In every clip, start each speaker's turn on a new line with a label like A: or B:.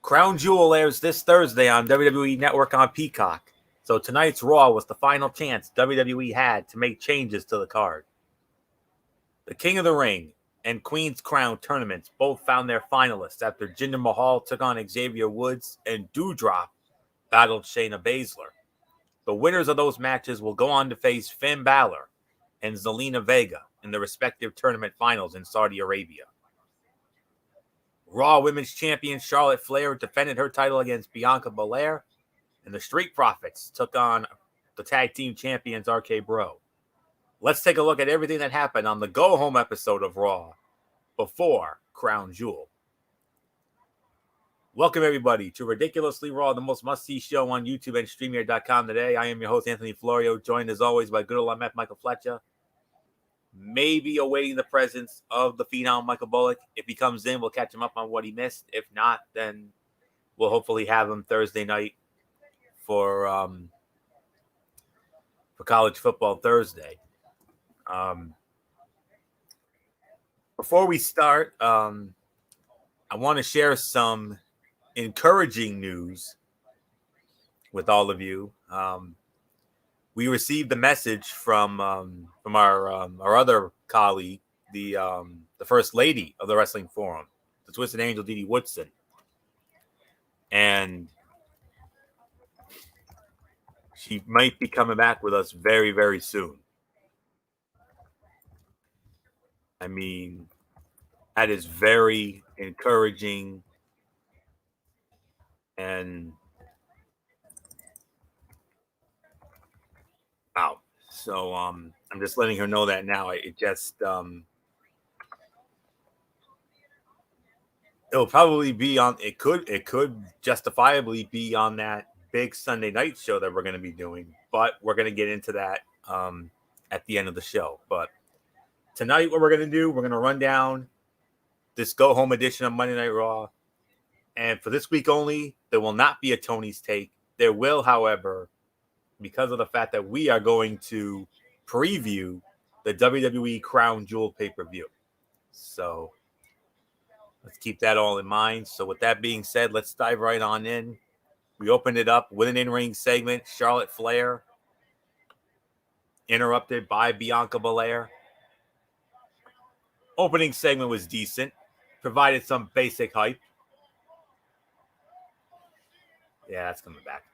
A: Crown Jewel airs this Thursday on WWE Network on Peacock. So tonight's Raw was the final chance WWE had to make changes to the card. The King of the Ring and Queen's Crown tournaments both found their finalists after Jinder Mahal took on Xavier Woods and Doudrop battled Shayna Baszler. The winners of those matches will go on to face Finn Balor and Zelina Vega in the respective tournament finals in Saudi Arabia. Raw Women's Champion Charlotte Flair defended her title against Bianca Belair, and the Street Profits took on the Tag Team Champions RK Bro. Let's take a look at everything that happened on the go-home episode of Raw before Crown Jewel. Welcome, everybody, to Ridiculously Raw, the most must-see show on YouTube and StreamYard.com today. I am your host, Anthony Florio, joined as always by good old MF Michael Fletcher. Maybe awaiting the presence of the Phenom Michael Bullock. If he comes in, we'll catch him up on what he missed. If not, then we'll hopefully have him Thursday night for College Football Thursday. Before we start, I want to share some encouraging news with all of you. We received a message from our other colleague, the First Lady of the Wrestling Forum, the Twisted Angel, Dee Dee Woodson, and she might be coming back with us very, very soon. I mean, that is very encouraging, and wow. So I'm just letting her know that now. It just it'll probably be on. It could justifiably be on that big Sunday night show that we're going to be doing, but we're going to get into that at the end of the show. But tonight, what we're going to do, we're going to run down this go-home edition of Monday Night Raw. And for this week only, there will not be a Tony's Take. There will, however, because of the fact that we are going to preview the WWE Crown Jewel pay-per-view. So let's keep that all in mind. So with that being said, let's dive right on in. We opened it up with an in-ring segment. Charlotte Flair interrupted by Bianca Belair. Opening segment was decent. Provided some basic hype. Yeah, that's coming back.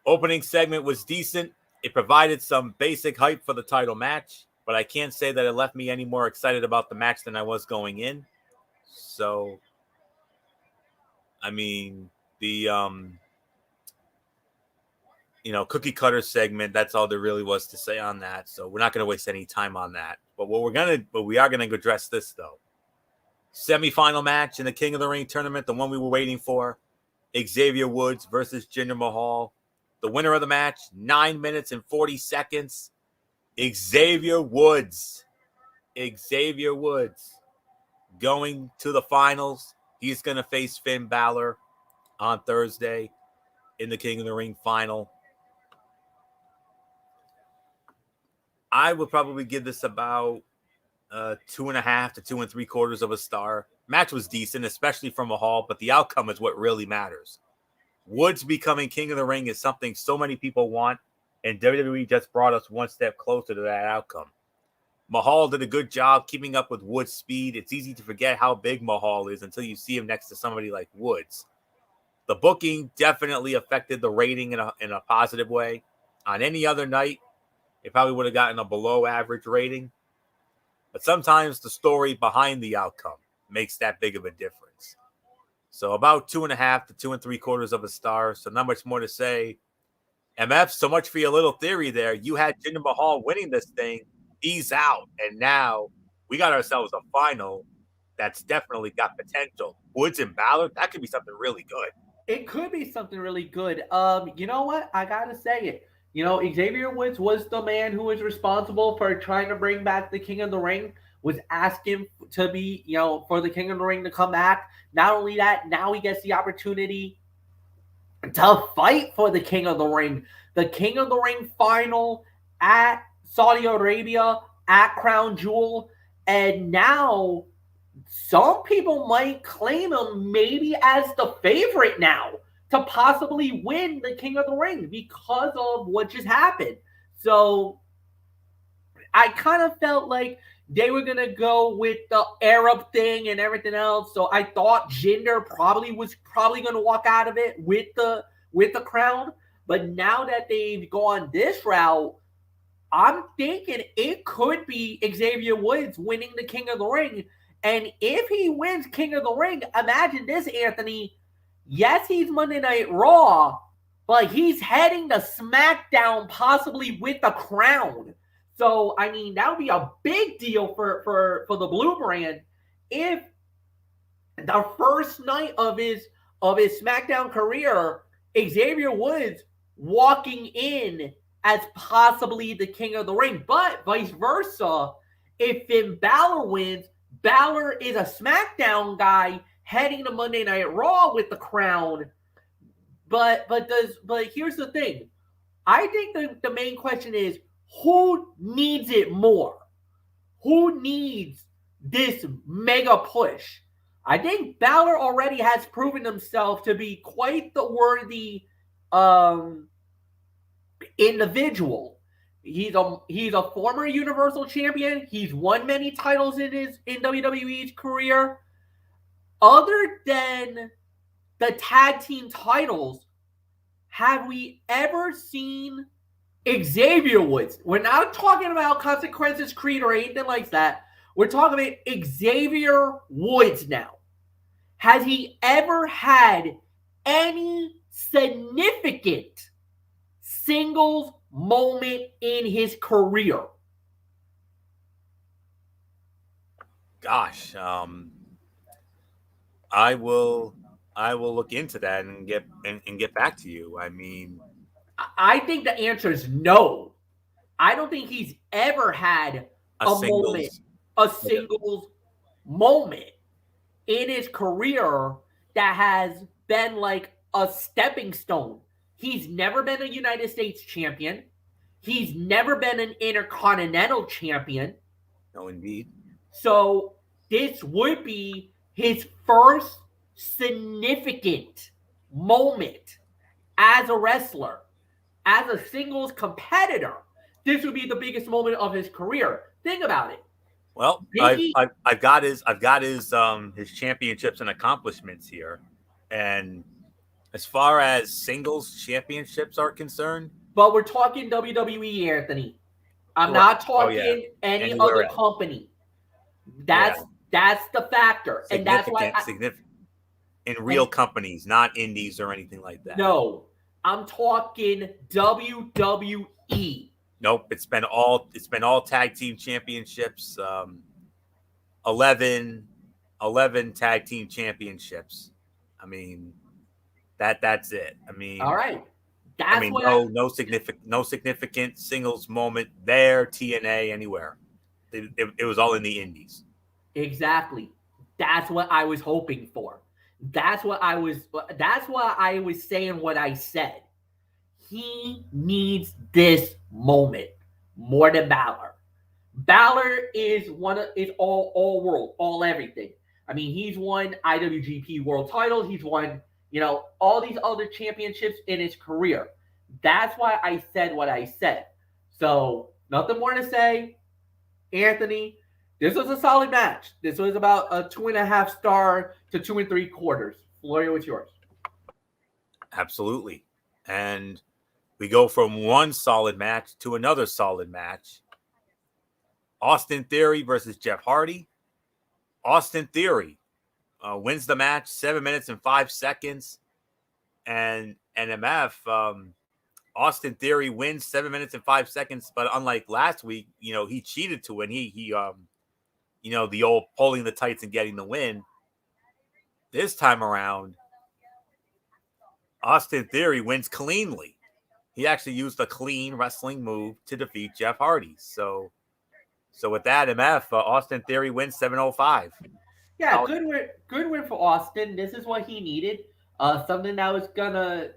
A: Opening segment was decent. It provided some basic hype for the title match, but I can't say that it left me any more excited about the match than I was going in. So, I mean, the cookie cutter segment, that's all there really was to say on that. So we're not going to waste any time on that. But we are going to address this though. Semifinal match in the King of the Ring tournament, the one we were waiting for. Xavier Woods versus Jinder Mahal. The winner of the match, 9 minutes and 40 seconds. Xavier Woods. Xavier Woods going to the finals. He's going to face Finn Balor on Thursday in the King of the Ring final. I would probably give this about 2.5 to 2 3/4 of a star. Match was decent, especially from Mahal, but the outcome is what really matters. Woods becoming King of the Ring is something so many people want, and WWE just brought us one step closer to that outcome. Mahal did a good job keeping up with Woods' speed. It's easy to forget how big Mahal is until you see him next to somebody like Woods. The booking definitely affected the rating in a positive way. On any other night, it probably would have gotten a below average rating. But sometimes the story behind the outcome makes that big of a difference. So about 2.5 to 2 3/4 of a star. So not much more to say. MF, so much for your little theory there. You had Jinder Mahal winning this thing. He's out. And now we got ourselves a final that's definitely got potential. Woods and Balor, that could be something really good.
B: It could be something really good. You know what? I got to say it. Xavier Woods was the man who was responsible for trying to bring back the King of the Ring, was asking to be, for the King of the Ring to come back. Not only that, now he gets the opportunity to fight for the King of the Ring. The King of the Ring final at Saudi Arabia, at Crown Jewel. And now some people might claim him maybe as the favorite now to possibly win the King of the Ring because of what just happened. So I kind of felt like they were gonna go with the Arab thing and everything else. So I thought Jinder was gonna walk out of it with the crown. But now that they've gone this route, I'm thinking it could be Xavier Woods winning the King of the Ring. And if he wins King of the Ring, imagine this, Anthony. Yes, he's Monday Night Raw, but he's heading to SmackDown possibly with the crown. So, I mean, that would be a big deal for the Blue Brand if the first night of his SmackDown career, Xavier Woods walking in as possibly the King of the Ring. But vice versa, if Finn Balor wins, Balor is a SmackDown guy heading to Monday Night Raw with the crown. But here's the thing. I think the main question is, who needs it more? Who needs this mega push? I think Balor already has proven himself to be quite the worthy individual. He's a former Universal Champion. He's won many titles in WWE's career. Other than the tag team titles, have we ever seen Xavier Woods? We're not talking about Consequences Creed or anything like that. We're talking about Xavier Woods now. Has he ever had any significant singles moment in his career?
A: Gosh, I will look into that and get back to you. I mean,
B: I think the answer is no. I don't think he's ever had a singles moment in his career that has been like a stepping stone. He's never been a United States champion. He's never been an Intercontinental champion.
A: No, indeed.
B: So this would be his first significant moment as a wrestler, as a singles competitor. This would be the biggest moment of his career. Think about it.
A: Well, I've got his championships and accomplishments here, and as far as singles championships are concerned,
B: but we're talking WWE, Anthony. I'm not talking any other company. That's the factor, and that's why
A: significant in real companies, not indies or anything like that.
B: No, I'm talking WWE.
A: Nope, it's been all tag team championships. 11 tag team championships. I mean, that's it. I mean,
B: all right.
A: No significant singles moment there, TNA, anywhere. It was all in the indies.
B: Exactly. That's what I was hoping for. That's why I was saying what I said. He needs this moment more than Balor. Balor is all world, all everything. I mean, he's won IWGP World Titles. He's won, all these other championships in his career. That's why I said what I said. So nothing more to say. Anthony, this was a solid match. This was about a 2.5 star to 2 3/4. Florio, what's yours?
A: Absolutely. And we go from one solid match to another solid match. Austin Theory versus Jeff Hardy. Austin Theory wins the match 7 minutes and 5 seconds. And MF, Austin Theory wins 7 minutes and 5 seconds. But unlike last week, he cheated to win. He the old pulling the tights and getting the win. This time around, Austin Theory wins cleanly. He actually used a clean wrestling move to defeat Jeff Hardy. So with that, MF, Austin Theory wins 7:05.
B: Yeah, good win for Austin. This is what he needed. Something that was gonna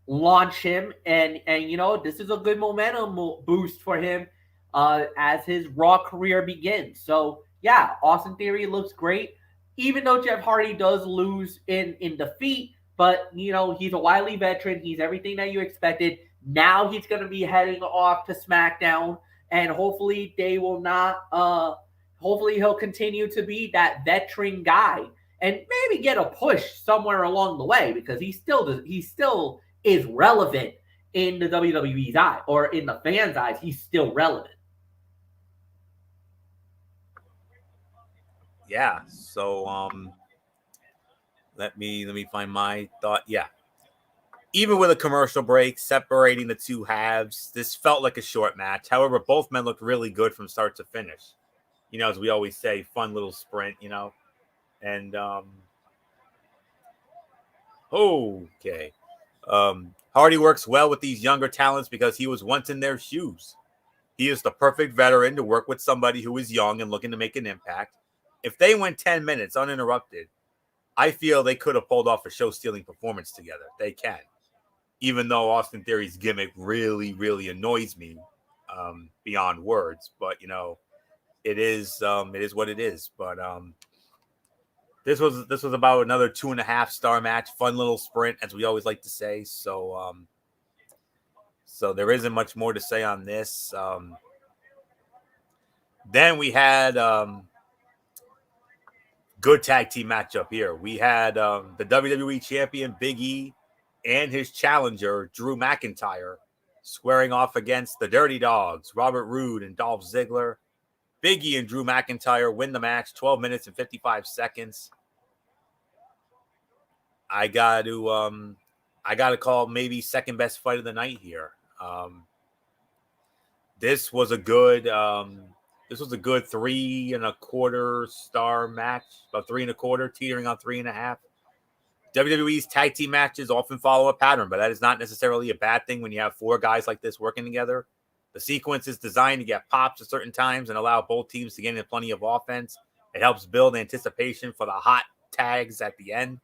B: launch him, and this is a good momentum boost for him as his Raw career begins. So yeah, Austin Theory looks great. Even though Jeff Hardy does lose in defeat, but he's a wily veteran. He's everything that you expected. Now he's going to be heading off to SmackDown, and hopefully they will not. Hopefully he'll continue to be that veteran guy, and maybe get a push somewhere along the way because he still is relevant in the WWE's eye or in the fans' eyes. He's still relevant.
A: Yeah. So let me find my thought. Yeah. Even with a commercial break separating the two halves, this felt like a short match. However, both men looked really good from start to finish. As we always say, fun little sprint, And okay. Hardy works well with these younger talents because he was once in their shoes. He is the perfect veteran to work with somebody who is young and looking to make an impact. If they went 10 minutes uninterrupted, I feel they could have pulled off a show-stealing performance together. They can. Even though Austin Theory's gimmick really, really annoys me beyond words. But, it is what it is. But this was about another 2.5-star match. Fun little sprint, as we always like to say. So there isn't much more to say on this. Then we had good tag team matchup here. We had the WWE champion Big E and his challenger Drew McIntyre squaring off against the Dirty Dogs, Robert Roode and Dolph Ziggler. Big E and Drew McIntyre win the match, 12 minutes and 55 seconds. I got to call maybe second best fight of the night here. This was a good 3.25 star match, about 3.25, teetering on 3.5. WWE's tag team matches often follow a pattern, but that is not necessarily a bad thing when you have 4 guys like this working together. The sequence is designed to get pops at certain times and allow both teams to get in plenty of offense. It helps build anticipation for the hot tags at the end.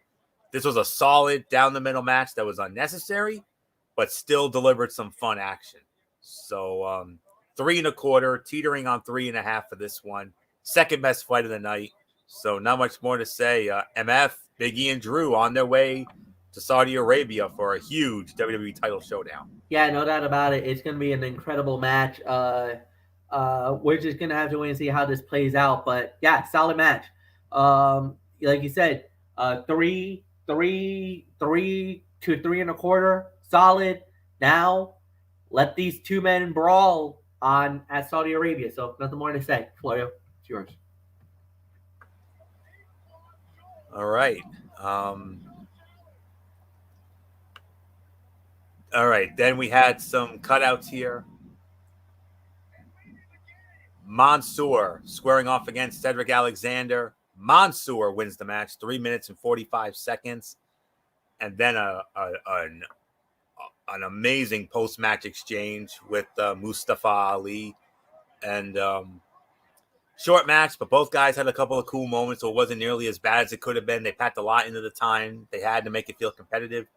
A: This was a solid down-the-middle match that was unnecessary, but still delivered some fun action. So 3.25, teetering on 3.5 for this one. Second best fight of the night. So not much more to say. MF, Big E, and Drew on their way to Saudi Arabia for a huge WWE title showdown.
B: Yeah, no doubt about it. It's going to be an incredible match. We're just going to have to wait and see how this plays out. But yeah, solid match. Like you said, 3 to 3.25, solid. Now, let these two men brawl on at Saudi Arabia. So nothing more to say. Florio, it's yours.
A: All right. All right. Then we had some cutouts here. Mansoor squaring off against Cedric Alexander. Mansoor wins the match, 3 minutes and 45 seconds. And then an amazing post-match exchange with Mustafa Ali. And short match, but both guys had a couple of cool moments, so it wasn't nearly as bad as it could have been. They packed a lot into the time they had to make it feel competitive.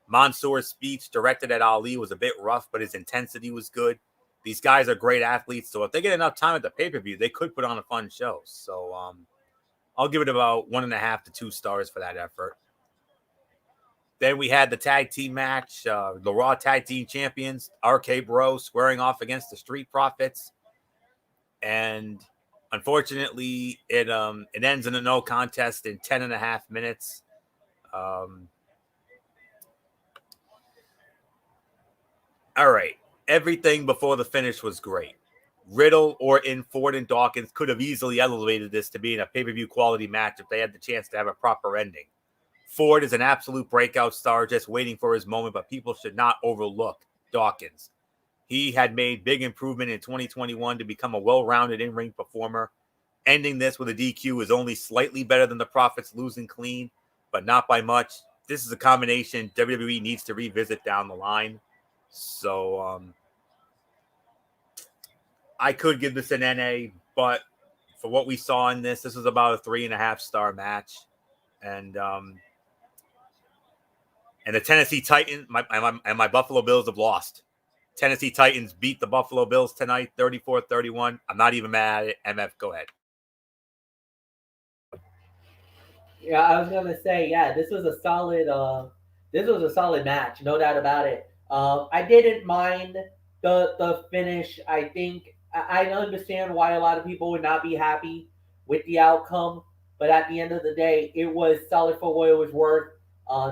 A: Mansoor's speech directed at Ali was a bit rough, but his intensity was good. These guys are great athletes, so if they get enough time at the pay-per-view, they could put on a fun show. So I'll give it about 1.5 to 2 stars for that effort. Then we had the tag team match, the Raw Tag Team Champions, RK Bro, squaring off against the Street Profits. And unfortunately, it ends in a no contest in 10.5 minutes. All right. Everything before the finish was great. Riddle, Orton, Ford, and Dawkins could have easily elevated this to being a pay-per-view quality match if they had the chance to have a proper ending. Ford is an absolute breakout star just waiting for his moment, but people should not overlook Dawkins. He had made big improvement in 2021 to become a well-rounded in-ring performer. Ending this with a DQ is only slightly better than the Profits losing clean, but not by much. This is a combination WWE needs to revisit down the line. So I could give this an NA, but for what we saw in this was about a 3.5 star match. And the Tennessee Titans, my Buffalo Bills have lost. Tennessee Titans beat the Buffalo Bills tonight, 34-31. I'm not even mad at it. MF, go ahead.
B: Yeah, I was gonna say, yeah, this was a solid match, no doubt about it. I didn't mind the finish. I think I understand why a lot of people would not be happy with the outcome, but at the end of the day, it was solid for what it was worth.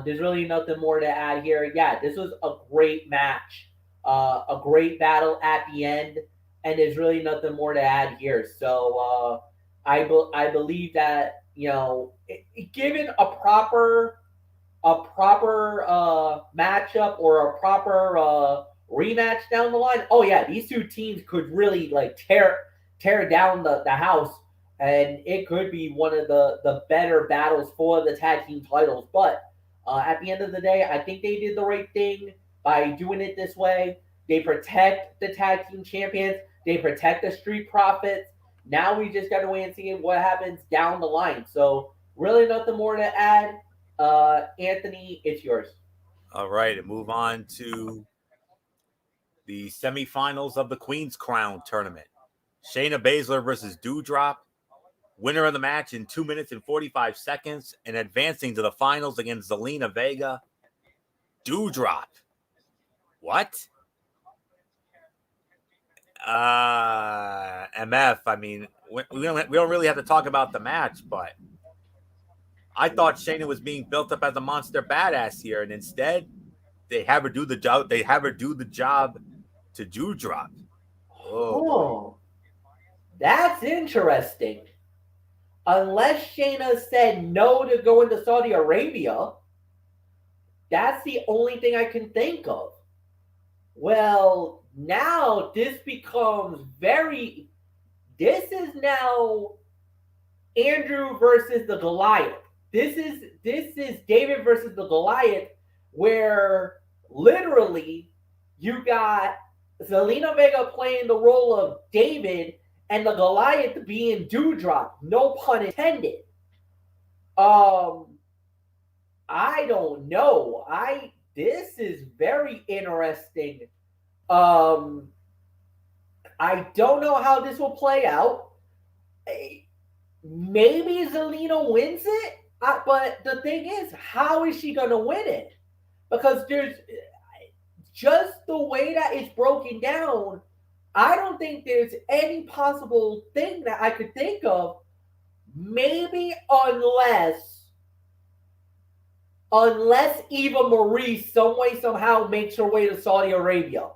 B: There's really nothing more to add here. Yeah, this was a great match, a great battle at the end, and there's really nothing more to add here. So I believe that given a proper matchup or a proper rematch down the line, oh yeah, these two teams could really like tear down the house, and it could be one of the better battles for the tag team titles. But at the end of the day, I think they did the right thing by doing it this way. They protect the tag team champions. They protect the Street Profits. Now we just got to wait and see what happens down the line. So really nothing more to add. Anthony, it's yours.
A: All right, and move on to the semifinals of the Queen's Crown tournament. Shayna Baszler versus Doudrop. Winner of the match in 2 minutes and 45 seconds and advancing to the finals against Zelina Vega. Doudrop. What? MF, I mean, we don't really have to talk about the match, but I thought Shayna was being built up as a monster badass here, and instead they have her do the job. They have her do the job to Doudrop. Oh boy.
B: Oh, that's interesting. Unless Shayna said no to going to Saudi Arabia, that's the only thing I can think of. Well, now this becomes very. This is now Andrew versus the Goliath. This is David versus the Goliath, where literally you got Zelina Vega playing the role of David and the Goliath being Doudrop. No pun intended. Um, I don't know. I This is very interesting. Um, I don't know how this will play out. Maybe Zelina wins it, but the thing is, how is she going to win it? Because there's just the way that it's broken down. I don't think there's any possible thing that I could think of. Maybe unless Eva Marie some way somehow makes her way to Saudi Arabia.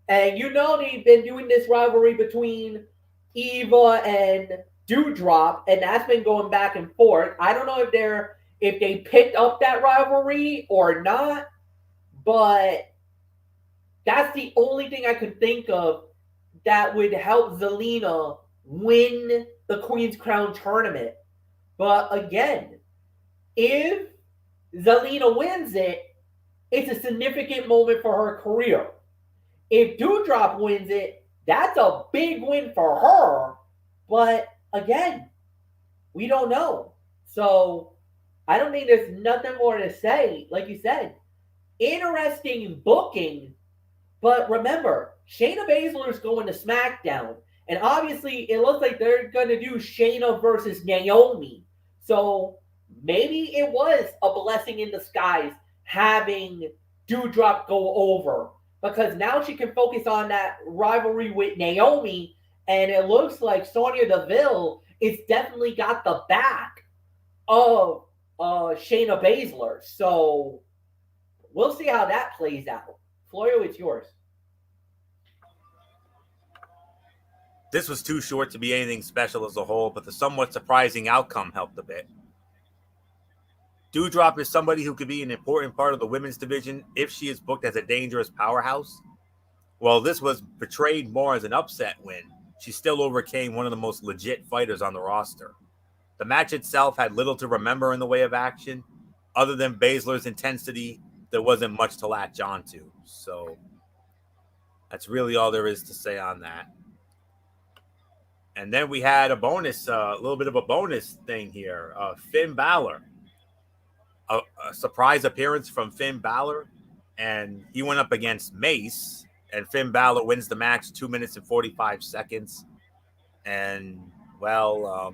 B: And they've been doing this rivalry between Eva and Doudrop, and that's been going back and forth. I don't know if they picked up that rivalry or not, but that's the only thing I could think of that would help Zelina win the Queen's Crown tournament. But again, if Zelina wins it, it's a significant moment for her career. If Doudrop wins it, that's a big win for her. But again, we don't know. So I don't think there's nothing more to say. Like you said, interesting booking. But remember, Shayna Baszler's going to SmackDown. And obviously, it looks like they're going to do Shayna versus Naomi. So maybe it was a blessing in disguise having Doudrop go over. Because now she can focus on that rivalry with Naomi. And it looks like Sonya Deville is definitely got the back of Shayna Baszler. So we'll see how that plays out. Florio, it's yours.
A: This was too short to be anything special as a whole, but the somewhat surprising outcome helped a bit. Doudrop is somebody who could be an important part of the women's division if she is booked as a dangerous powerhouse. While this was portrayed more as an upset win, she still overcame one of the most legit fighters on the roster. The match itself had little to remember in the way of action. Other than Baszler's intensity, there wasn't much to latch onto. So that's really all there is to say on that. And then we had a little bit of a bonus thing here. Finn Balor. A surprise appearance from Finn Balor. And he went up against Mace. And Finn Balor wins the match 2 minutes and 45 seconds. And, well,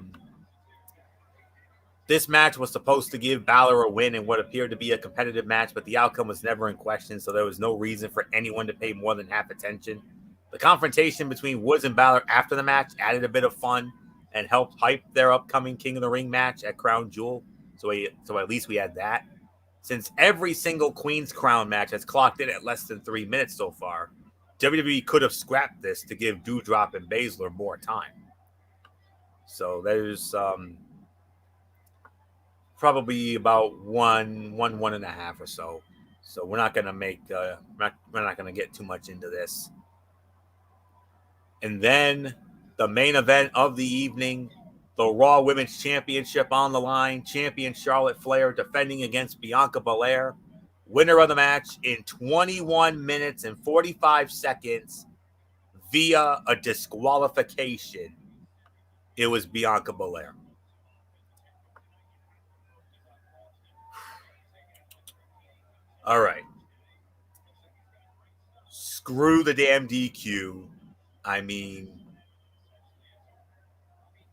A: This match was supposed to give Balor a win in what appeared to be a competitive match, but the outcome was never in question, so there was no reason for anyone to pay more than half attention. The confrontation between Woods and Balor after the match added a bit of fun and helped hype their upcoming King of the Ring match at Crown Jewel, so at least we had that. Since every single Queen's Crown match has clocked in at less than 3 minutes so far, WWE could have scrapped this to give Doudrop and Baszler more time. So there's probably about one and a half or so. So we're not gonna make we're not gonna get too much into this. And then the main event of the evening, the Raw Women's Championship on the line. Champion Charlotte Flair defending against Bianca Belair. Winner of the match in 21 minutes and 45 seconds via a disqualification. It was Bianca Belair. All right. Screw the damn DQ. I mean,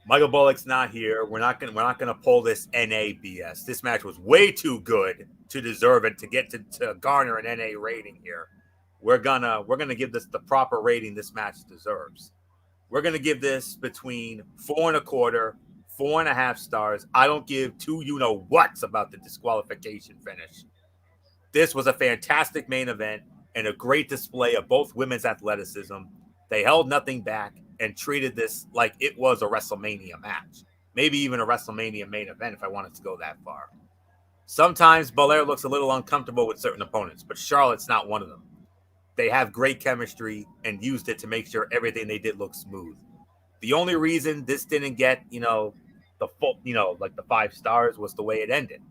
A: Michael Bullock's not here. We're not gonna pull this NA BS. This match was way too good to deserve it to get to garner an NA rating here. We're gonna give this the proper rating this match deserves. We're gonna give this between 4.25, 4.5 stars. I don't give two you know whats about the disqualification finish. This was a fantastic main event and a great display of both women's athleticism. They held nothing back and treated this like it was a WrestleMania match. Maybe even a WrestleMania main event if I wanted to go that far. Sometimes Belair looks a little uncomfortable with certain opponents, but Charlotte's not one of them. They have great chemistry and used it to make sure everything they did looked smooth. The only reason this didn't get, the full, like the 5 stars was the way it ended.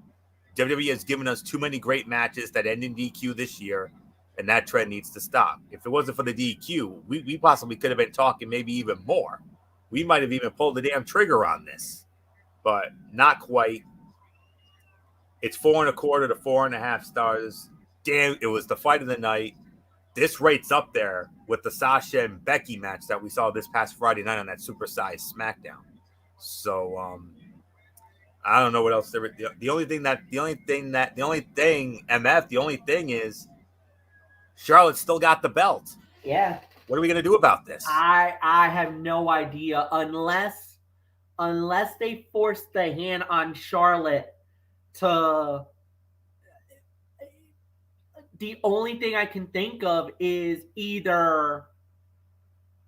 A: WWE has given us too many great matches that end in DQ this year, and that trend needs to stop. If it wasn't for the DQ, we possibly could have been talking maybe even more. We might have even pulled the damn trigger on this, but not quite. It's 4.25 to 4.5 stars. Damn, it was the fight of the night. This rates up there with the Sasha and Becky match that we saw this past Friday night on that supersized SmackDown. So, I don't know what else. The only thing is Charlotte still got the belt.
B: Yeah.
A: What are we gonna do about this?
B: I have no idea unless they force the hand on Charlotte to. The only thing I can think of is either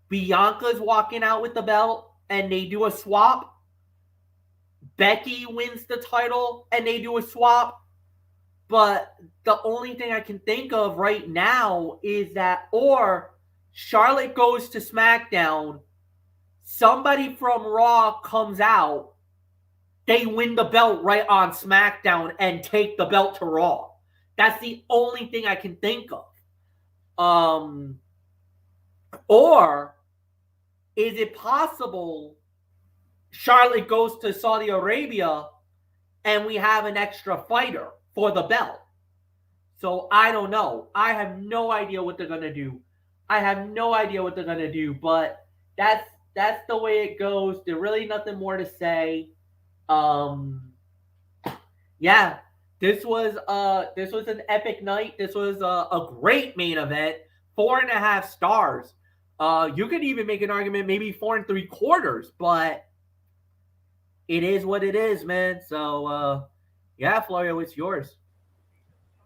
B: Bianca's walking out with the belt and they do a swap. Becky wins the title and they do a swap. But the only thing I can think of right now is that, or Charlotte goes to SmackDown, somebody from Raw comes out, they win the belt right on SmackDown and take the belt to Raw. That's the only thing I can think of. Or is it possible Charlotte goes to Saudi Arabia and we have an extra fighter for the belt? So I don't know. I have no idea what they're going to do. But that's the way it goes. There's really nothing more to say. Yeah. This was an epic night. This was a great main event. 4.5 stars. You could even make an argument maybe 4.75, but it is what it is, man. So yeah, Florio, it's yours.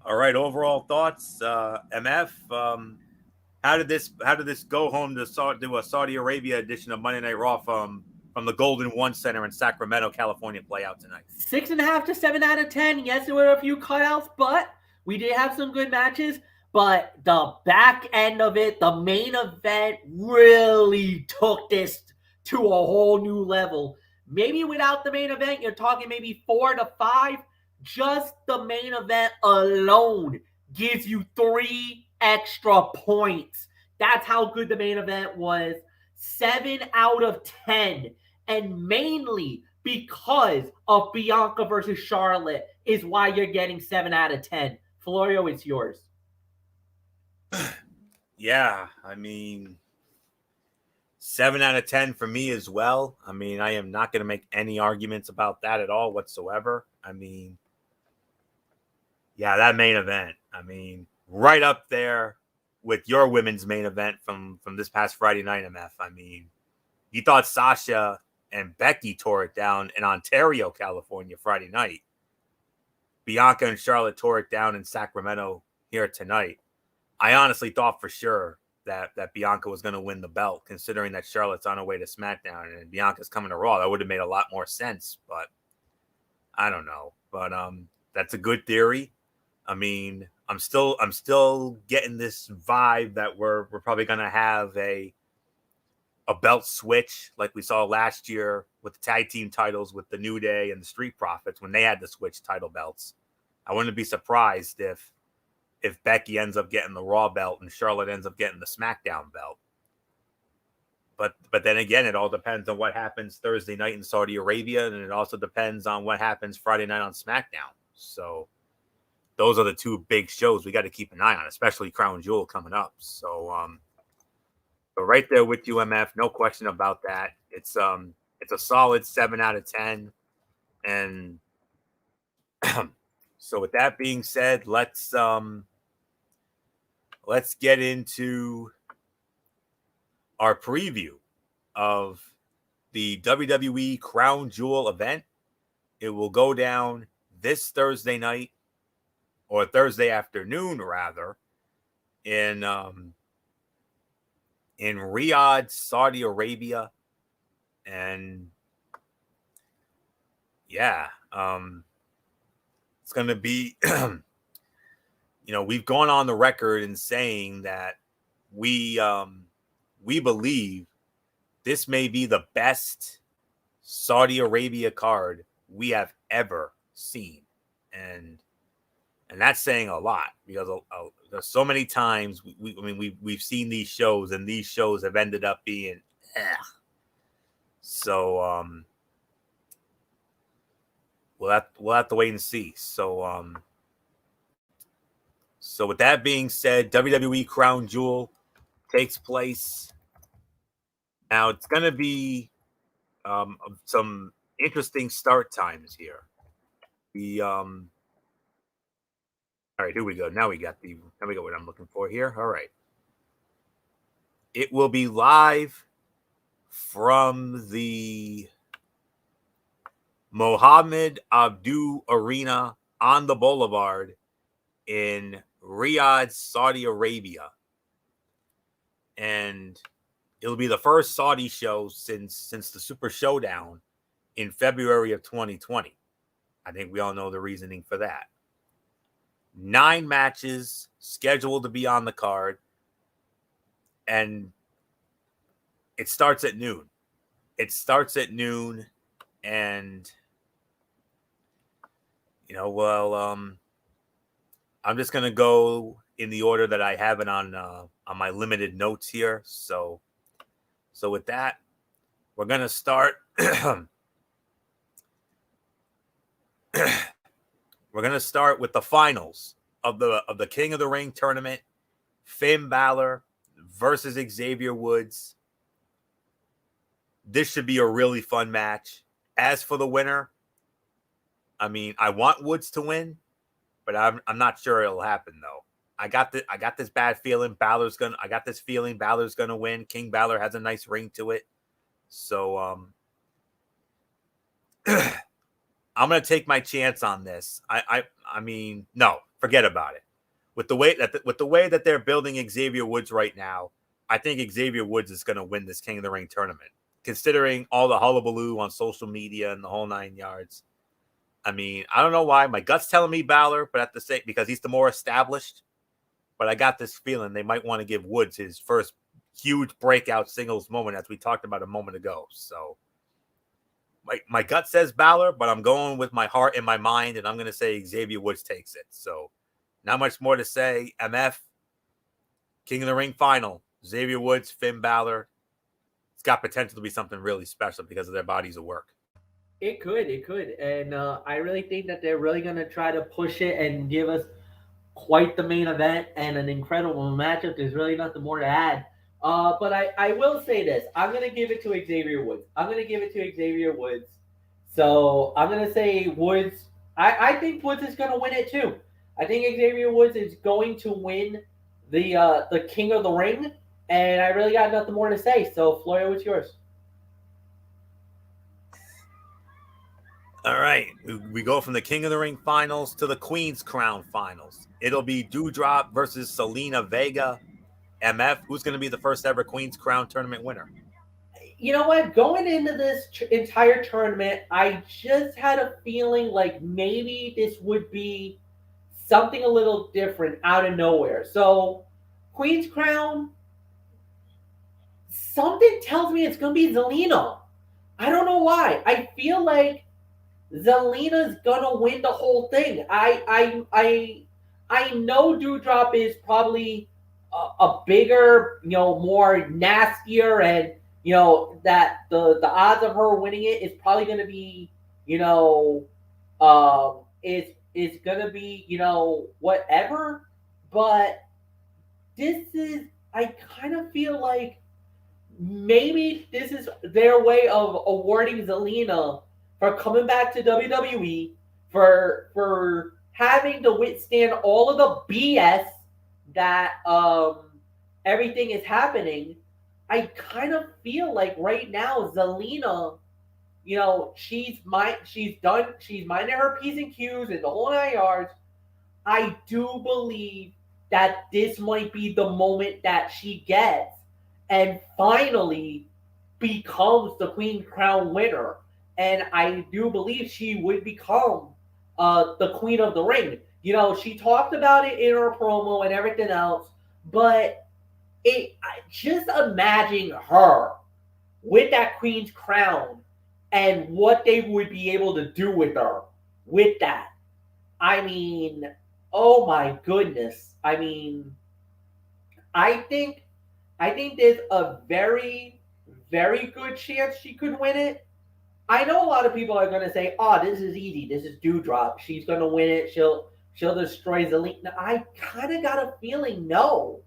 A: All right, overall thoughts, MF. How did this go home to a Saudi Arabia edition of Monday Night Raw from the Golden One Center in Sacramento, California play out tonight?
B: 6.5 to 7 out of 10. Yes, there were a few cutouts, but we did have some good matches. But the back end of it, the main event, really took this to a whole new level. Maybe without the main event, you're talking maybe 4 to 5. Just the main event alone gives you 3 extra points. That's how good the main event was. 7 out of 10. And mainly because of Bianca versus Charlotte is why you're getting 7 out of 10. Florio, it's yours.
A: Yeah, I mean, 7 out of 10 for me as well. I mean, I am not going to make any arguments about that at all whatsoever. I mean, yeah, that main event. I mean, right up there with your women's main event from this past Friday night, MF. I mean, you thought Sasha and Becky tore it down in Ontario, California, Friday night. Bianca and Charlotte tore it down in Sacramento here tonight. I honestly thought for sure that Bianca was going to win the belt, considering that Charlotte's on her way to SmackDown and Bianca's coming to Raw. That would have made a lot more sense, but I don't know. But that's a good theory. I mean, I'm still getting this vibe that we're probably going to have a belt switch like we saw last year with the tag team titles with the New Day and the Street Profits when they had to switch title belts. I wouldn't be surprised if Becky ends up getting the Raw belt and Charlotte ends up getting the SmackDown belt. But then again, it all depends on what happens Thursday night in Saudi Arabia, and it also depends on what happens Friday night on SmackDown. So those are the two big shows we got to keep an eye on, especially Crown Jewel coming up. So but right there with you, MF, no question about that. It's a solid 7 out of 10. And so with that being said, let's get into our preview of the WWE Crown Jewel event. It will go down this Thursday night, or Thursday afternoon rather, in Riyadh, Saudi Arabia. And yeah, it's going to be, we've gone on the record in saying that we believe this may be the best Saudi Arabia card we have ever seen. And that's saying a lot, because there's so many times we've seen these shows, and these shows have ended up being So we'll have to wait and see. So with that being said, WWE Crown Jewel takes place. Now it's going to be some interesting start times here. All right, here we go. Now we got what I'm looking for here. All right. It will be live from the Mohammed Abdu Arena on the Boulevard in Riyadh, Saudi Arabia. And it'll be the first Saudi show since the Super Showdown in February of 2020. I think we all know the reasoning for that. 9 matches scheduled to be on the card, and it starts at noon. And I'm just gonna go in the order that I have it on my limited notes here. So with that, we're gonna start. We're going to start with the finals of the King of the Ring tournament. Finn Balor versus Xavier Woods. This should be a really fun match. As for the winner, I mean, I want Woods to win, but I'm not sure it'll happen though. I got this bad feeling Balor's gonna win. King Balor has a nice ring to it. So I'm going to take my chance on this. I mean, no, forget about it. With the way that they're building Xavier Woods right now, I think Xavier Woods is going to win this King of the Ring tournament, considering all the hullabaloo on social media and the whole 9 yards. I mean, I don't know why. My gut's telling me Balor, but because he's the more established. But I got this feeling they might want to give Woods his first huge breakout singles moment, as we talked about a moment ago. So my gut says Balor, but I'm going with my heart and my mind, and I'm going to say Xavier Woods takes it. So not much more to say. MF, King of the Ring final, Xavier Woods, Finn Balor. It's got potential to be something really special because of their bodies of work.
B: It could. And I really think that they're really going to try to push it and give us quite the main event and an incredible matchup. There's really nothing more to add. But I will say this. I'm gonna give it to Xavier Woods. I'm gonna give it to Xavier Woods. So I'm gonna say Woods. I think Woods is gonna win it too. I think Xavier Woods is going to win the King of the Ring, and I really got nothing more to say. So Florio, what's yours?
A: All right, we go from the King of the Ring finals to the Queen's Crown finals. It'll be Doudrop versus Selena Vega. MF, who's going to be the first ever Queen's Crown tournament winner?
B: You know what? Going into this entire tournament, I just had a feeling like maybe this would be something a little different out of nowhere. So, Queen's Crown, something tells me it's going to be Zelina. I don't know why. I feel like Zelina's gonna win the whole thing. I know Dewdrop is probably a bigger, more nastier, and that the odds of her winning it is probably gonna be, is gonna be whatever. But this is I kind of feel like maybe this is their way of awarding Zelina for coming back to WWE, for having to withstand all of the BS that everything is happening. I kind of feel like right now Zelina, she's minding her P's and Q's and the whole 9 yards. I do believe that this might be the moment that she gets and finally becomes the Queen Crown winner. And I do believe she would become the Queen of the Ring. She talked about it in her promo and everything else, but just imagine her with that Queen's crown and what they would be able to do with her with that. I mean, oh my goodness. I mean, I think I think there's a very, very good chance she could win it. I know a lot of people are going to say, "Oh, this is easy. This is Dewdrop. She's going to win it. She'll destroy Zelina." Now, I kind of got a feeling no,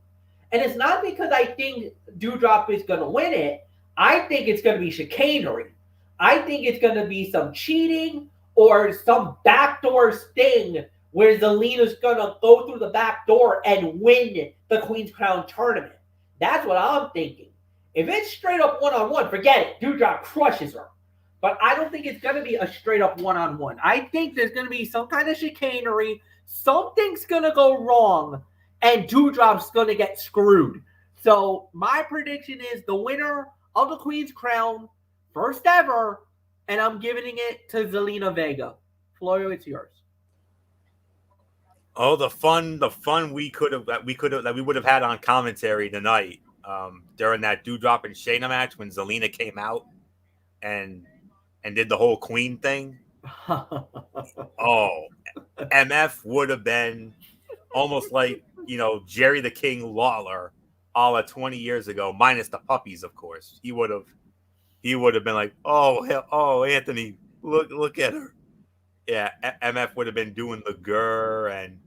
B: and it's not because I think Dewdrop is going to win it. I think it's going to be chicanery. I think it's going to be some cheating or some backdoor sting where Zelina's going to go through the back door and win the Queen's Crown tournament. That's what I'm thinking. If it's straight up one-on-one, forget it. Dewdrop crushes her. But I don't think it's going to be a straight up one-on-one. I think there's going to be some kind of chicanery. Something's going to go wrong, and Dewdrop's going to get screwed. So my prediction is the winner of the Queen's Crown, first ever, and I'm giving it to Zelina Vega. Florio, it's yours.
A: Oh, the fun we would have had on commentary tonight during that Dewdrop and Shayna match when Zelina came out and did the whole Queen thing. Oh, MF would have been almost like Jerry the King Lawler, a la 20 years ago, minus the puppies, of course. He would have been like, oh, Anthony, look at her. Yeah, MF would have been doing the grr, and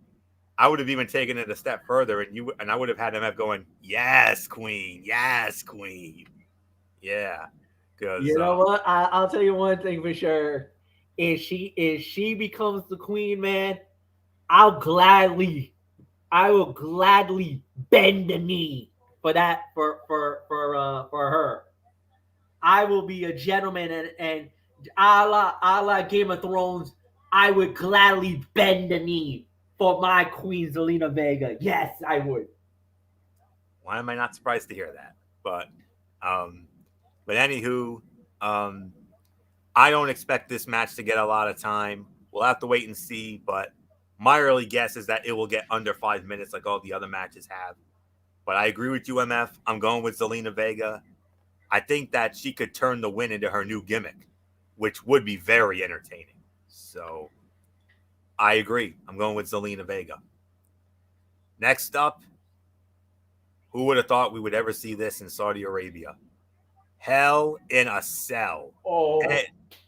A: I would have even taken it a step further, and I would have had MF going, yes, Queen, yeah.
B: You know what? I'll tell you one thing for sure. If she becomes the queen, man, I will gladly bend the knee for that for her. I will be a gentleman and a la Game of Thrones. I would gladly bend the knee for my queen Zelina Vega. Yes, I would.
A: Why am I not surprised to hear that? But anywho, I don't expect this match to get a lot of time. We'll have to wait and see, but my early guess is that it will get under 5 minutes like all the other matches have. But I agree with you, MF. I'm going with Zelina Vega. I think that she could turn the win into her new gimmick, which would be very entertaining. So I agree. I'm going with Zelina Vega. Next up, who would have thought we would ever see this in Saudi Arabia? Hell in a Cell.
B: Oh.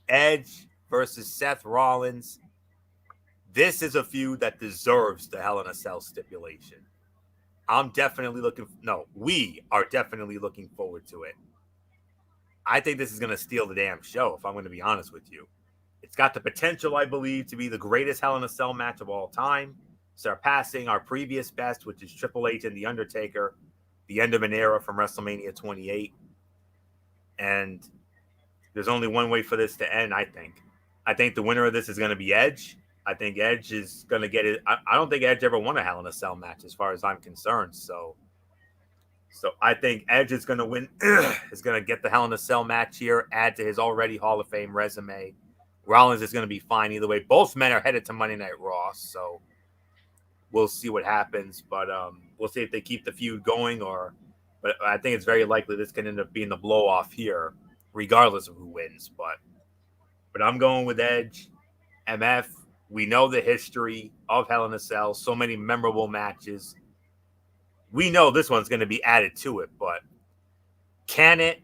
A: Edge versus Seth Rollins. This is a feud that deserves the Hell in a Cell stipulation. we are definitely looking forward to it. I think this is going to steal the damn show, if I'm going to be honest with you. It's got the potential, I believe, to be the greatest Hell in a Cell match of all time, surpassing our previous best, which is Triple H and The Undertaker, the end of an era from WrestleMania 28. And there's only one way for this to end, I think. I think the winner of this is going to be Edge. I think Edge is going to get it. I don't think Edge ever won a Hell in a Cell match as far as I'm concerned. So I think Edge is going to win, is going to get the Hell in a Cell match here, add to his already Hall of Fame resume. Rollins is going to be fine either way. Both men are headed to Monday Night Raw, so we'll see what happens. But we'll see if they keep the feud going, but I think it's very likely this can end up being the blow off here, regardless of who wins. But I'm going with Edge. MF, we know the history of Hell in a Cell, so many memorable matches. We know this one's going to be added to it, but can it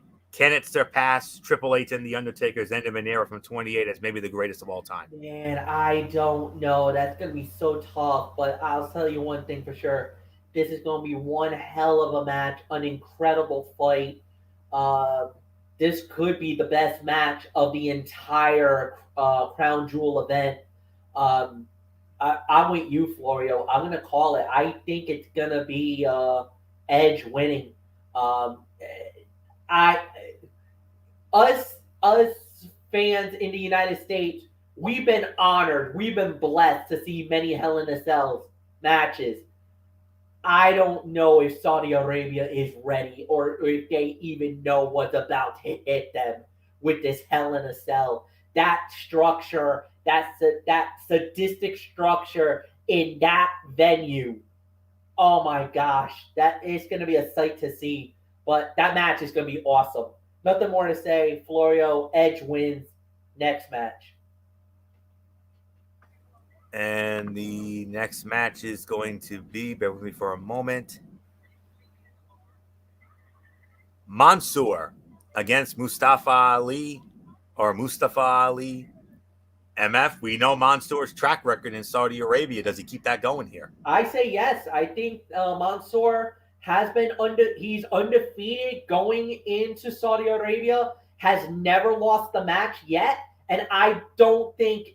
A: surpass Triple H and The Undertaker's end of an era from 28 as maybe the greatest of all time?
B: Man, I don't know. That's going to be so tough, but I'll tell you one thing for sure. This is going to be one hell of a match, an incredible fight. This could be the best match of the entire Crown Jewel event. I'm with you, Florio. I'm going to call it. I think it's going to be Edge winning. Us fans in the United States, we've been honored. We've been blessed to see many Hell in a Cell matches. I don't know if Saudi Arabia is ready or if they even know what's about to hit them with this Hell in a Cell. That structure, that sadistic structure in that venue. Oh my gosh, that is going to be a sight to see. But that match is going to be awesome. Nothing more to say. Florio, Edge wins. Next match.
A: And the next match is going to be, bear with me for a moment, Mansoor against Mustafa Ali. MF, we know Mansoor's track record in Saudi Arabia. Does he keep that going here?
B: I say yes. I think Mansoor has been he's undefeated going into Saudi Arabia, has never lost the match yet, and I don't think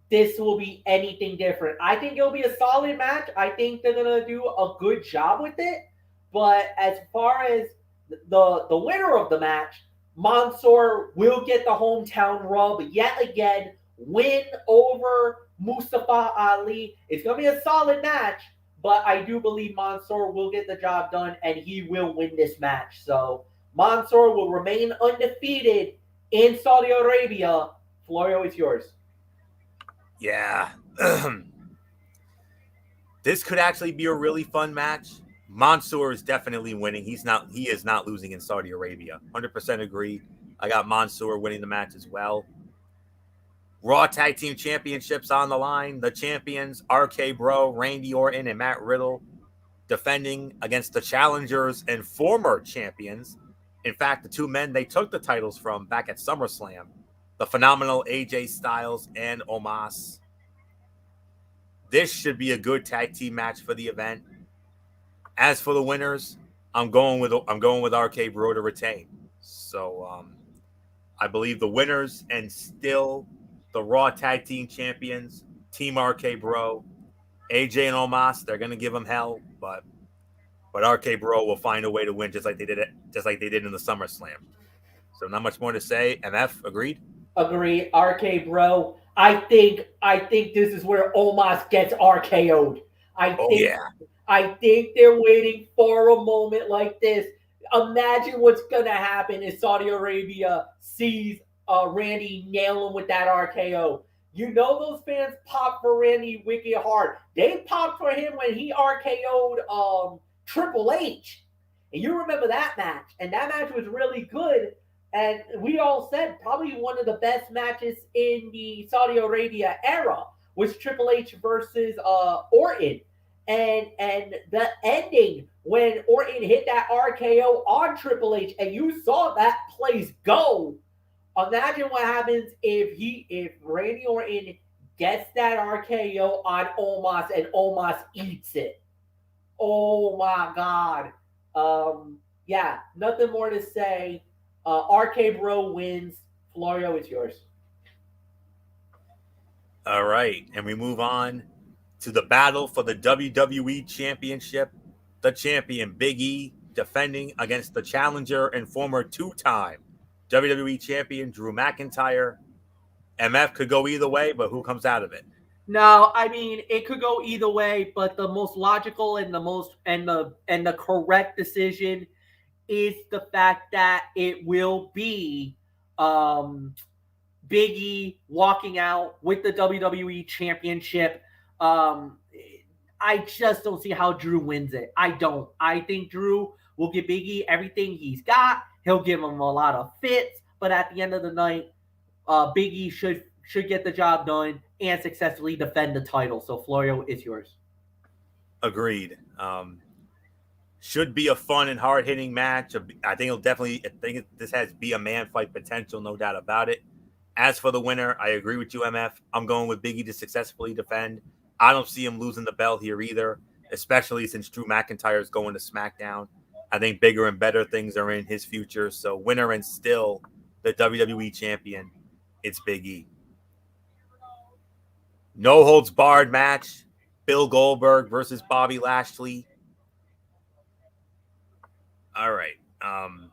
B: this will be anything different. I think it'll be a solid match. I think they're gonna do a good job with it. But as far as the winner of the match, Mansoor will get the hometown rub yet again, win over Mustafa Ali. It's gonna be a solid match, but I do believe Mansoor will get the job done and he will win this match. So Mansoor will remain undefeated in Saudi Arabia. Florio, it's yours.
A: Yeah. This could actually be a really fun match. Mansoor is definitely winning. He is not losing in Saudi Arabia. 100% agree. I got Mansoor winning the match as well. Raw Tag Team Championships on the line. The champions, RK Bro, Randy Orton, and Matt Riddle, defending against the challengers and former champions. In fact, the two men they took the titles from back at SummerSlam, the phenomenal AJ Styles and Omos. This should be a good tag team match for the event. As for the winners, I'm going with RK Bro to retain. So I believe the winners and still the Raw Tag Team Champions, Team RK Bro, AJ and Omos, they're gonna give them hell, but RK Bro will find a way to win just like they did in the SummerSlam. So not much more to say. MF, agreed?
B: Agree. RK Bro. I think this is where Omos gets RKO'd. I think they're waiting for a moment like this. Imagine what's going to happen if Saudi Arabia sees Randy nail him with that RKO. You know those fans pop for Randy wicked hard. They popped for him when he RKO'd Triple H. And you remember that match. And that match was really good. And we all said probably one of the best matches in the Saudi Arabia era was Triple H versus Orton. And the ending when Orton hit that RKO on Triple H and you saw that place go. Imagine what happens if Randy Orton gets that RKO on Omos and Omos eats it. Oh my God. Yeah, nothing more to say. RK Bro wins. Florio, it's yours.
A: All right, and we move on to the battle for the WWE Championship. The champion Big E defending against the challenger and former two-time WWE champion Drew McIntyre. MF could go either way, but who comes out of it?
B: No, I mean it could go either way, but the most logical and the correct decision is the fact that it will be um Biggie walking out with the WWE Championship. Um, I just don't see how Drew wins it. I don't. I think Drew will give Biggie everything he's got. He'll give him a lot of fits, but at the end of the night, Biggie should get the job done and successfully defend the title. So Florio, it's yours.
A: Agreed. Should be a fun and hard hitting match. I think it'll definitely. I think this has be a man fight potential, no doubt about it. As for the winner, I agree with you, MF. I'm going with Biggie to successfully defend. I don't see him losing the belt here either, especially since Drew McIntyre is going to SmackDown. I think bigger and better things are in his future. So winner and still the WWE champion, it's Big E. No holds barred match. Bill Goldberg versus Bobby Lashley. All right. I'm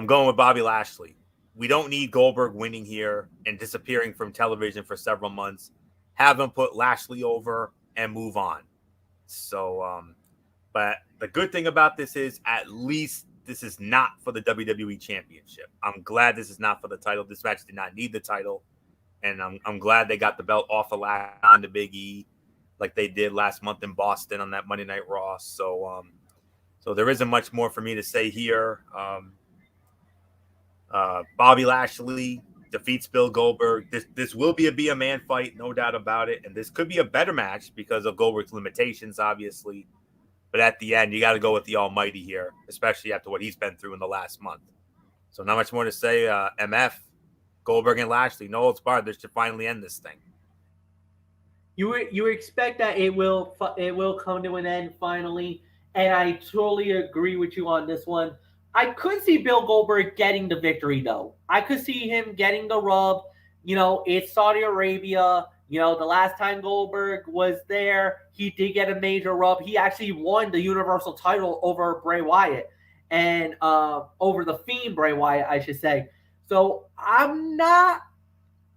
A: going with Bobby Lashley. We don't need Goldberg winning here and disappearing from television for several months. Have him put Lashley over and move on. So, but the good thing about this is at least this is not for the WWE Championship. I'm glad this is not for the title. This match did not need the title. And I'm glad they got the belt off of on the Big E like they did last month in Boston on that Monday Night Raw. So, so there isn't much more for me to say here. Bobby Lashley defeats Bill Goldberg. This will be a man fight, no doubt about it. And this could be a better match because of Goldberg's limitations, obviously. But at the end, you got to go with the Almighty here, especially after what he's been through in the last month. So not much more to say. MF, Goldberg and Lashley, no holds barred. This should finally end this thing.
B: You expect that it will come to an end finally, and I totally agree with you on this one. I could see Bill Goldberg getting the victory, though. I could see him getting the rub. You know, it's Saudi Arabia. You know, the last time Goldberg was there, he did get a major rub. He actually won the Universal title over Bray Wyatt and over the Fiend Bray Wyatt, I should say. So I'm not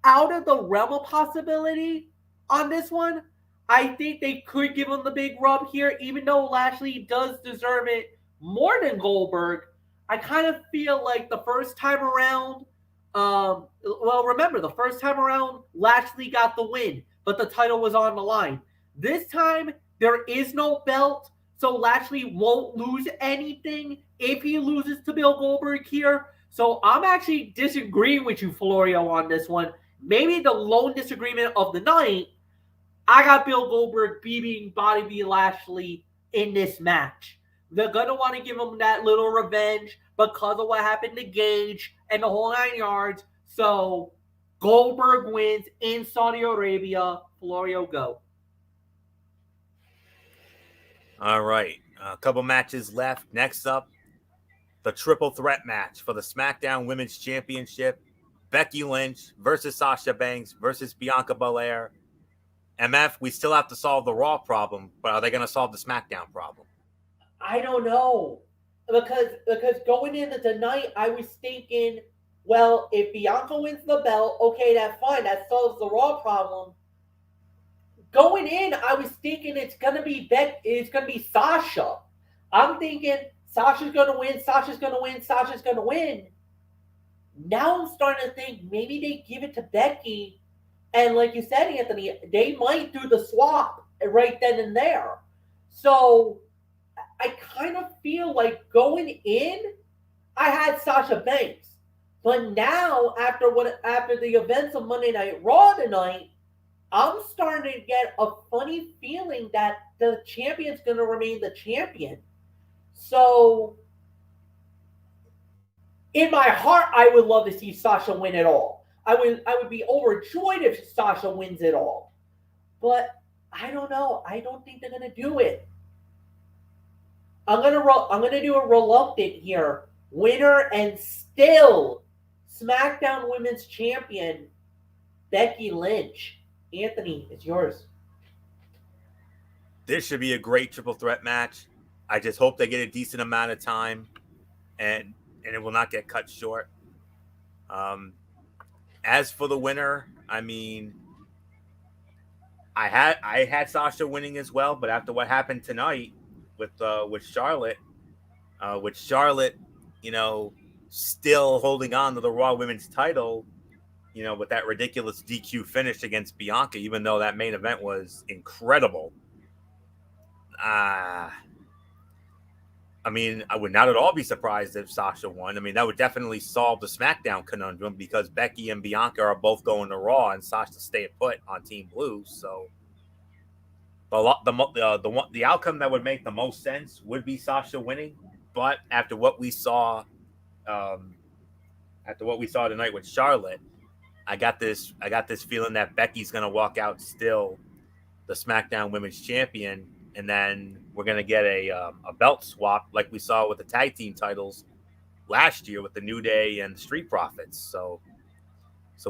B: out of the realm of possibility on this one. I think they could give him the big rub here, even though Lashley does deserve it more than Goldberg. I kind of feel like the first time around, remember, the first time around, Lashley got the win, but the title was on the line. This time, there is no belt, so Lashley won't lose anything if he loses to Bill Goldberg here. So I'm actually disagreeing with you, Florio, on this one. Maybe the lone disagreement of the night, I got Bill Goldberg beating Bobby Lashley in this match. They're going to want to give him that little revenge because of what happened to Gage and the whole 9 yards. So Goldberg wins in Saudi Arabia. Florio, go.
A: All right. A couple matches left. Next up, the triple threat match for the SmackDown Women's Championship. Becky Lynch versus Sasha Banks versus Bianca Belair. MF, we still have to solve the Raw problem, but are they going to solve the SmackDown problem?
B: I don't know. Because going into the night, I was thinking, well, if Bianca wins the belt, okay, that's fine. That solves the Raw problem. Going in, I was thinking it's gonna be Sasha. I'm thinking Sasha's gonna win, Sasha's gonna win, Sasha's gonna win. Now I'm starting to think maybe they give it to Becky, and like you said, Anthony, they might do the swap right then and there. So I kind of feel like going in, I had Sasha Banks. But now, after the events of Monday Night Raw tonight, I'm starting to get a funny feeling that the champion's going to remain the champion. So, in my heart, I would love to see Sasha win it all. I would be overjoyed if Sasha wins it all. But I don't know. I don't think they're going to do it. I'm gonna do a reluctant here. Winner and still SmackDown Women's Champion Becky Lynch. Anthony, it's yours.
A: This should be a great triple threat match. I just hope they get a decent amount of time, and it will not get cut short. As for the winner, I mean, I had Sasha winning as well, but after what happened tonight with Charlotte, with Charlotte, you know, still holding on to the Raw Women's title, with that ridiculous DQ finish against Bianca, even though that main event was incredible. I mean, I would not at all be surprised if Sasha won. I mean, that would definitely solve the SmackDown conundrum because Becky and Bianca are both going to Raw and Sasha stay put on Team Blue. So the outcome that would make the most sense would be Sasha winning. But after what we saw, tonight with Charlotte, I got this feeling that Becky's gonna walk out still the SmackDown Women's Champion, and then we're gonna get a belt swap like we saw with the tag team titles last year with the New Day and the Street Profits. So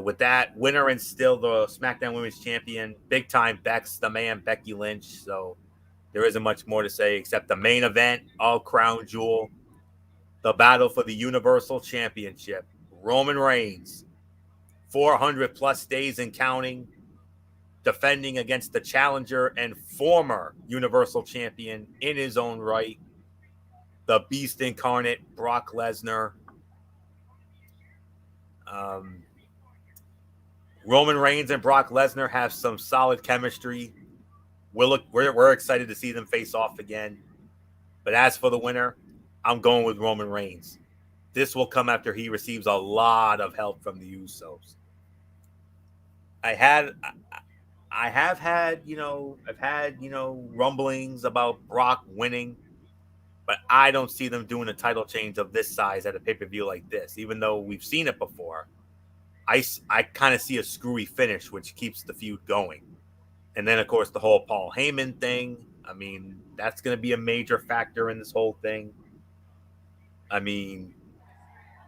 A: with that, winner and still the SmackDown Women's Champion, big time Bex, the man Becky Lynch. So there isn't much more to say except the main event, all crown jewel, the battle for the Universal Championship. Roman Reigns, 400 plus days and counting, defending against the challenger and former Universal Champion in his own right, the Beast incarnate, Brock Lesnar. Roman Reigns and Brock Lesnar have some solid chemistry. We're excited to see them face off again. But as for the winner, I'm going with Roman Reigns. This will come after he receives a lot of help from the Usos. I've had rumblings about Brock winning, but I don't see them doing a title change of this size at a pay-per-view like this. Even though we've seen it before, I kind of see a screwy finish, which keeps the feud going. And then, of course, the whole Paul Heyman thing. I mean, that's going to be a major factor in this whole thing. I mean,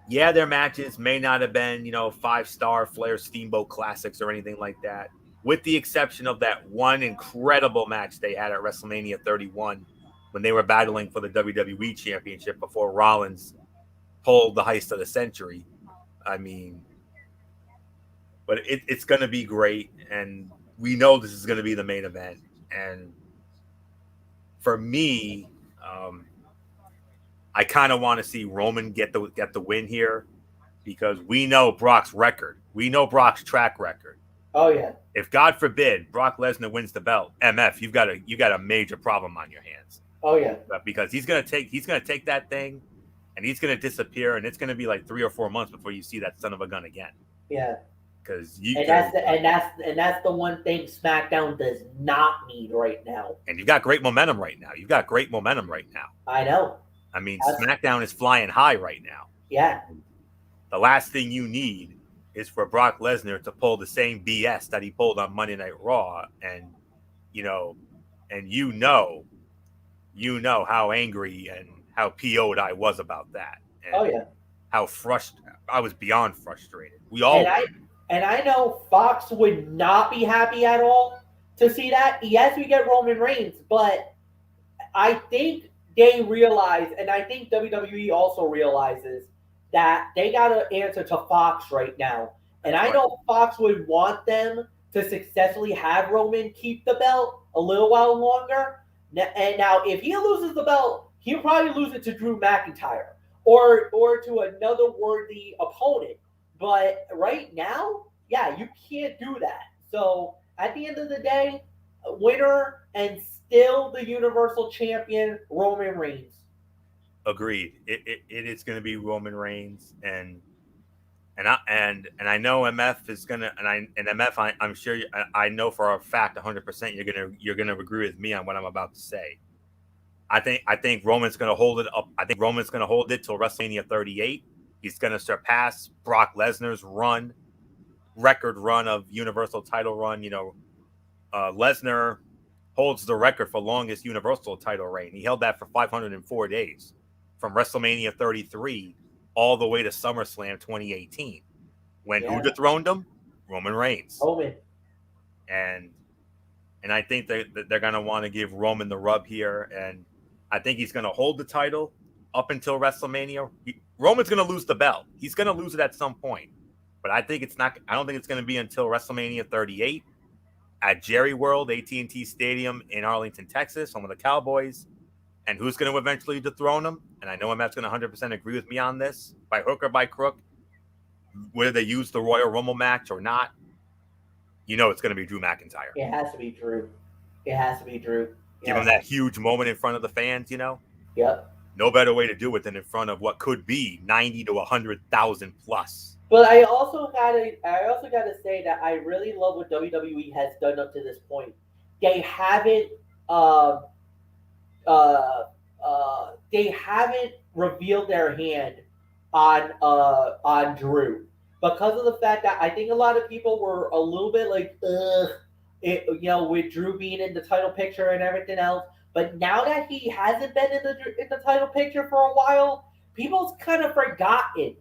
A: yeah, their matches may not have been, 5-star Flair Steamboat Classics or anything like that, with the exception of that one incredible match they had at WrestleMania 31 when they were battling for the WWE Championship before Rollins pulled the heist of the century. I mean, but it's going to be great, and we know this is going to be the main event. And for me, I kind of want to see Roman get the win here because we know Brock's record. We know Brock's track record.
B: Oh yeah.
A: If God forbid Brock Lesnar wins the belt, MF, you've got a major problem on your hands.
B: Oh yeah.
A: Because he's gonna take that thing, and he's gonna disappear, and it's gonna be like 3 or 4 months before you see that son of a gun again.
B: Yeah.
A: And
B: that's the one thing SmackDown does not need right now.
A: And you've got great momentum right now.
B: I know.
A: I mean, SmackDown is flying high right now.
B: Yeah.
A: The last thing you need is for Brock Lesnar to pull the same BS that he pulled on Monday Night Raw, and you know how angry and how PO'd I was about that. And how frustrated I was, beyond frustrated. We all.
B: And I know Fox would not be happy at all to see that. Yes, we get Roman Reigns, but I think they realize, and I think WWE also realizes, that they got to answer to Fox right now. And I know Fox would want them to successfully have Roman keep the belt a little while longer. And now, if he loses the belt, he'll probably lose it to Drew McIntyre or to another worthy opponent. But right now, yeah, you can't do that. So at the end of the day, winner and still the Universal Champion, Roman Reigns.
A: Agreed. It is going to be Roman Reigns, and I know MF is gonna, MF, I'm sure I know for a fact 100% you're gonna agree with me on what I'm about to say. I think Roman's gonna hold it up. I think Roman's gonna hold it till WrestleMania 38. He's gonna surpass Brock Lesnar's record run of Universal title run. Lesnar holds the record for longest Universal title reign. He held that for 504 days, from WrestleMania 33 all the way to SummerSlam 2018. When who dethroned him? Roman Reigns. And I think that they're going to want to give Roman the rub here, and I think he's going to hold the title up until WrestleMania. Roman's going to lose the belt. He's going to lose it at some point, but I think it's not. I don't think it's going to be until WrestleMania 38 at Jerry World, AT&T Stadium in Arlington, Texas, home of the Cowboys. And who's going to eventually dethrone him? And I know MF's going to 100% agree with me on this, by hook or by crook, whether they use the Royal Rumble match or not. You know it's going to be Drew McIntyre.
B: It has to be Drew.
A: Give him that huge moment in front of the fans, you know?
B: Yep.
A: No better way to do it than in front of what could be 90 to 100,000 plus.
B: But I also gotta say that I really love what WWE has done up to this point. They haven't revealed their hand on Drew, because of the fact that I think a lot of people were a little bit like, with Drew being in the title picture and everything else. But now that he hasn't been in the title picture for a while, people's kind of forgotten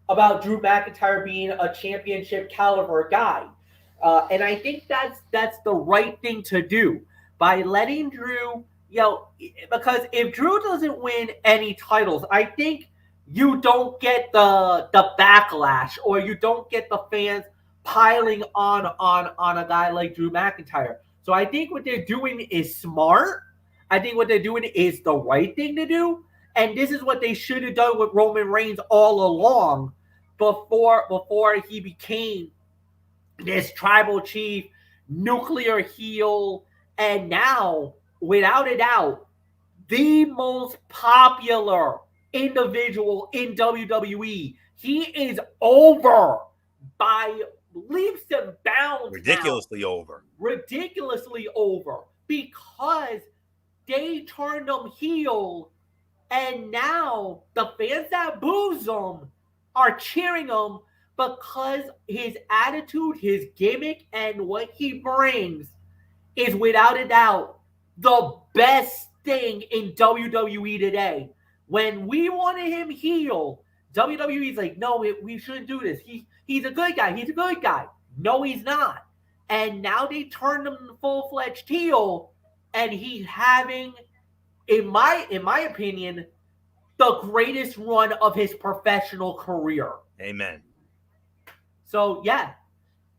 B: about Drew McIntyre being a championship caliber guy. And I think that's the right thing to do by letting Drew, because if Drew doesn't win any titles, I think you don't get the backlash, or you don't get the fans piling on a guy like Drew McIntyre. So I think what they're doing is smart. I think what they're doing is the right thing to do. And this is what they should have done with Roman Reigns all along, before he became this tribal chief, nuclear heel, and now, without a doubt, the most popular individual in WWE. He is over by leaps and bounds.
A: Ridiculously over,
B: because they turned him heel, and now the fans that boos him are cheering him because his attitude, his gimmick, and what he brings is without a doubt the best thing in WWE today. When we wanted him heel, WWE's like, no, we shouldn't do this. He's a good guy. No, he's not. And now they turned him full-fledged heel, and he's having, in my opinion, the greatest run of his professional career.
A: Amen.
B: So, yeah,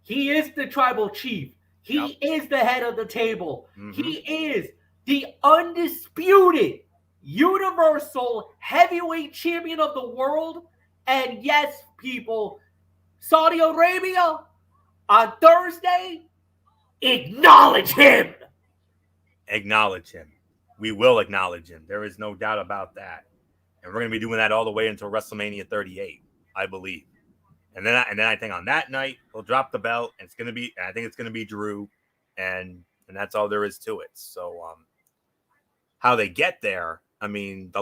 B: he is the tribal chief. He is the head of the table. Mm-hmm. He is the undisputed Universal Heavyweight Champion of the world. And yes, people, Saudi Arabia, on Thursday, acknowledge him.
A: Acknowledge him. We will acknowledge him. There is no doubt about that. And we're going to be doing that all the way until WrestleMania 38, I believe. And then I think on that night, he'll drop the belt. And I think it's going to be Drew. And that's all there is to it. So how they get there, I mean, the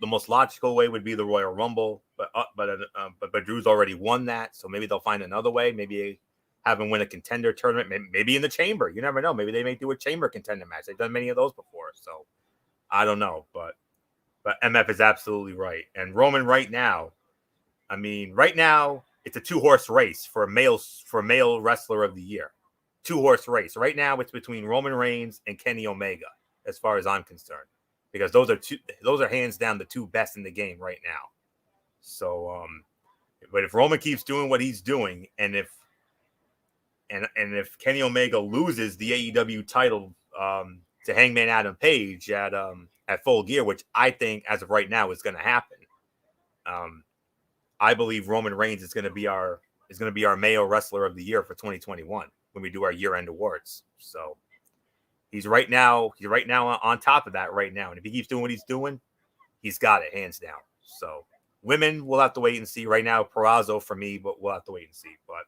A: most logical way would be the Royal Rumble. But Drew's already won that. So maybe they'll find another way. Maybe have him win a contender tournament. Maybe in the chamber. You never know. Maybe they may do a chamber contender match. They've done many of those before. So I don't know. But MF is absolutely right. And Roman right now, it's a 2-horse race for male wrestler of the year. 2-horse race. Right now it's between Roman Reigns and Kenny Omega, as far as I'm concerned. Because those are hands down the two best in the game right now. So but if Roman keeps doing what he's doing, and if Kenny Omega loses the AEW title to Hangman Adam Page at Full Gear, which I think as of right now is going to happen, I believe Roman Reigns is going to be our male wrestler of the year for 2021 when we do our year-end awards. So he's right now on top of that right now, and if he keeps doing what he's doing, he's got it hands down. So women, we'll have to wait and see. Right now, Perazo for me, but we'll have to wait and see. But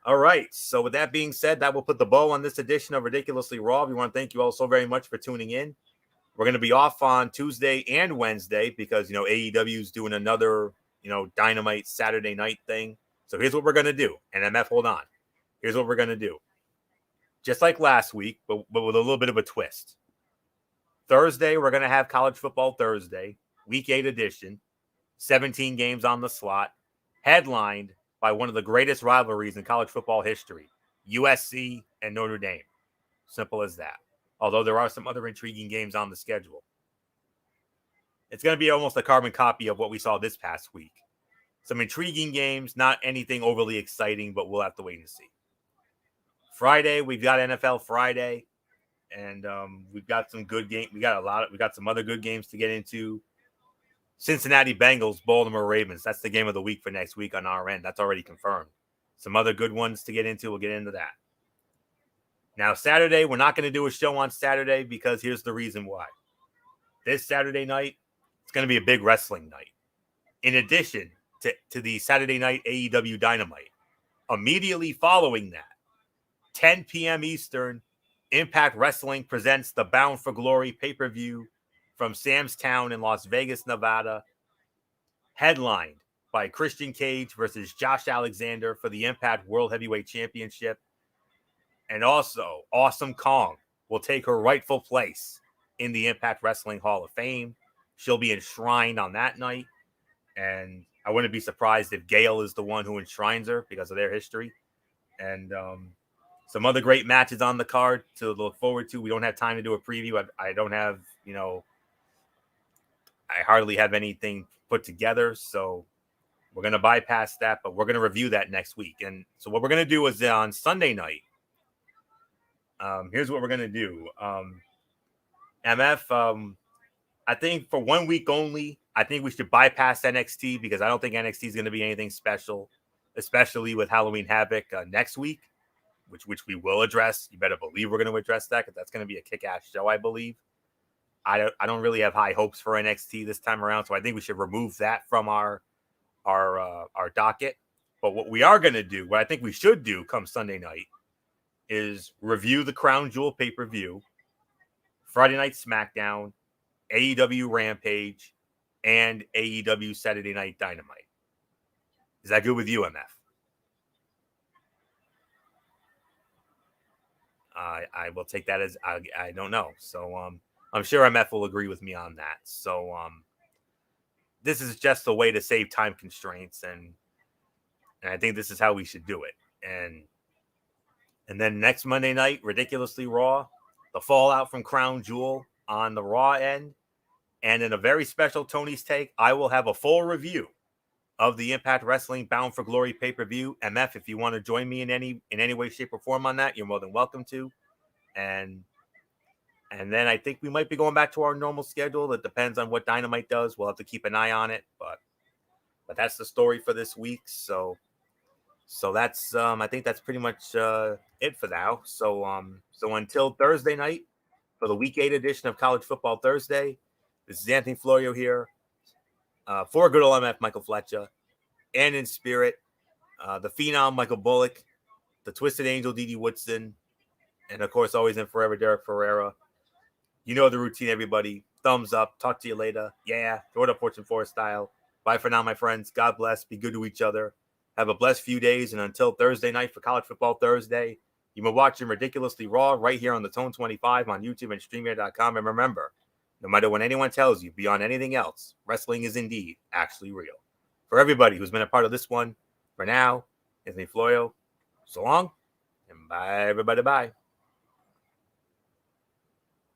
A: all right. So with that being said, that will put the bow on this edition of Ridiculously Raw. We want to thank you all so very much for tuning in. We're going to be off on Tuesday and Wednesday because, AEW is doing another, Dynamite Saturday night thing. So here's what we're going to do. And MF, hold on. Here's what we're going to do. just like last week, but with a little bit of a twist. Thursday, we're going to have College Football Thursday, Week 8 edition, 17 games on the slot, headlined by one of the greatest rivalries in college football history, USC and Notre Dame. Simple as that. Although there are some other intriguing games on the schedule. It's going to be almost a carbon copy of what we saw this past week. Some intriguing games, not anything overly exciting, but we'll have to wait and see. Friday, we've got NFL Friday, and we've got some good games. We got some other good games to get into. Cincinnati Bengals, Baltimore Ravens. That's the game of the week for next week on our end. That's already confirmed. Some other good ones to get into. We'll get into that. Now, Saturday, we're not going to do a show on Saturday because here's the reason why. This Saturday night, it's going to be a big wrestling night. In addition to the Saturday night AEW Dynamite. Immediately following that, 10 p.m. Eastern, Impact Wrestling presents the Bound for Glory pay-per-view from Sam's Town in Las Vegas, Nevada, headlined by Christian Cage versus Josh Alexander for the Impact World Heavyweight Championship. And also, Awesome Kong will take her rightful place in the Impact Wrestling Hall of Fame. She'll be enshrined on that night. And I wouldn't be surprised if Gail is the one who enshrines her because of their history. And some other great matches on the card to look forward to. We don't have time to do a preview. I don't have, I hardly have anything put together. So we're going to bypass that, but we're going to review that next week. And so what we're going to do is on Sunday night, here's what we're going to do. MF, I think for 1 week only, I think we should bypass NXT because I don't think NXT is going to be anything special, especially with Halloween Havoc next week, which we will address. You better believe we're going to address that because that's going to be a kick-ass show, I believe. I don't really have high hopes for NXT this time around, so I think we should remove that from our docket. But what we are going to do, what I think we should do come Sunday night, is review the Crown Jewel pay-per-view, Friday Night SmackDown, AEW Rampage, and AEW Saturday Night Dynamite. Is that good with you, MF? I will take that as I don't know. So I'm sure MF will agree with me on that. So this is just a way to save time constraints, and I think this is how we should do it. And then next Monday night, Ridiculously Raw, the fallout from Crown Jewel on the Raw end. And in a very special Tony's Take, I will have a full review of the Impact Wrestling Bound for Glory pay-per-view. MF, if you want to join me in any way, shape, or form on that, you're more than welcome to. And then I think we might be going back to our normal schedule. It depends on what Dynamite does. We'll have to keep an eye on it. But that's the story for this week. So that's I think that's pretty much it for now. So until Thursday night for the Week 8 edition of College Football Thursday, this is Anthony Florio here for good old MF Michael Fletcher, and in spirit, the Phenom Michael Bullock, the Twisted Angel Dede Woodson, and of course always and forever Derek Ferreira. You know the routine, everybody. Thumbs up. Talk to you later. Yeah, Jordan Fortune Forest style. Bye for now, my friends. God bless. Be good to each other. Have a blessed few days, and until Thursday night for College Football Thursday, you've been watching Ridiculously Raw right here on the Tone 25 on YouTube and StreamYard.com. And remember, no matter what anyone tells you, beyond anything else, wrestling is indeed actually real. For everybody who's been a part of this one, for now, Anthony Florio, so long, and bye, everybody, bye.